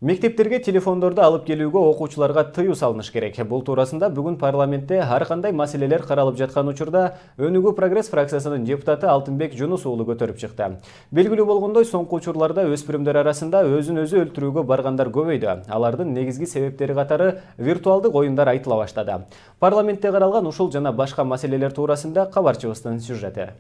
Мектептерге телефондорду алып келүүгө окуучуларга тыюу салыныш керек. Бул туурасында бүгүн парламентте ар кандай маселелер каралып жаткан учурда Өнүгүү прогресс фракциясынын депутаты Алтынбек Жунус уулу көтөрүп чыкты. Белгилүү болгондой, соңку учурларда өспүрүмдөр арасында өзүн өзү өлтүрүүгө баргандар көбөйдү. Алардын негизги себептери катары виртуалдык оюндар айтыла баштады. Парламентте каралган ушул жана башка маселелер туурасында кабарчыбыздын сюжети.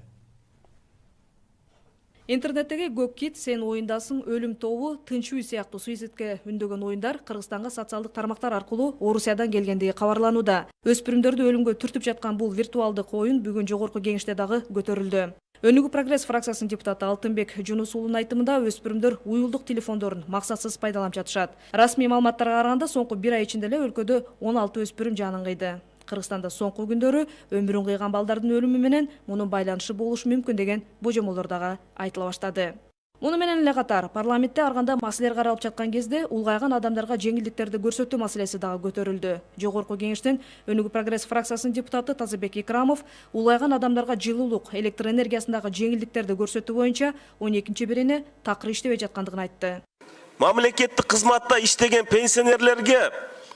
Интернеттеги көк кит, сен оюндасың, өлүм тобу, тынч үй сыяктуу суицидке үндөгөн оюндар Кыргызстанга социалдык тармактар аркылуу Орусиядан келгендиги кабарланууда. Өспүрүмдөрдү өлүмгө түртүп жаткан бул виртуалдык оюн бүгүн жогорку кеңеште дагы көтөрүлдү. Өнүгүү прогресс фракциясынын депутаты Алтынбек Жунус уулунун айтымында өспүрүмдөр уюлдук телефондорун максатсыз пайдаланып жатышат. Расмий маалыматтарга караганда соңку 1 ай ичинде эле өлкөдө 16 өспүрүм жанын кыйды. Кыргызстанда соңку күндөрү өмүрүн кыйган балдардын өлүмү менен мунун байланышы болушу мүмкүн деген божомолдор дагы айтыла баштады. Муну менен эле катар парламентте ар кандай маселелер каралып жаткан кезде улгайган адамдарга жеңилдиктерди көрсөтүү маселеси дагы көтөрүлдү. Жогорку кеңештин Өнүгүү прогресс фракциясынын депутаты Тазабек Икрамов улгайган адамдарга жылуулук, электр энергиясындагы жеңилдиктерди көрсөтүү боюнча 12-бирине такыр иштебей жаткандыгын айтты. Мамлекеттик кызматта иштеген пенсионерлерге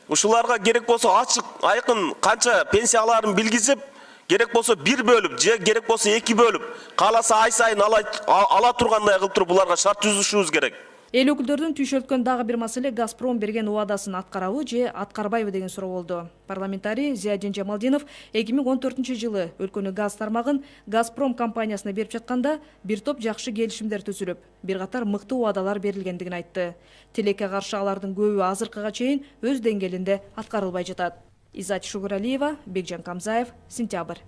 ушуларга керек болсо ачык айкын канча пенсияларын билгизип, керек болсо 1 бөлүп же керек болсо 2 бөлүп, кааласа ай сайын ала тургандай кылып туруп буларга шарт түзүшүбүз керек. Эл өкүлдөрүнүн түйшөлткөн дагы бир маселе Газпром берген убадасын аткарабы же аткарбайбы деген суроо болду. Парламентарий Зиядин Жамалдинов 2014-жылы өлкөнү газ тармагын Газпром компаниясына берип жатканда бир топ жакшы келишимдер түзүлүп, бир катар мыкты убадалар берилгендигин айтты. Тилекке каршы алардын көбү азыркыга чейин өз деңгээлинде аткарылбай жатат. Изат Шугуралиева, Бекжан Камзаев, Сентябрь.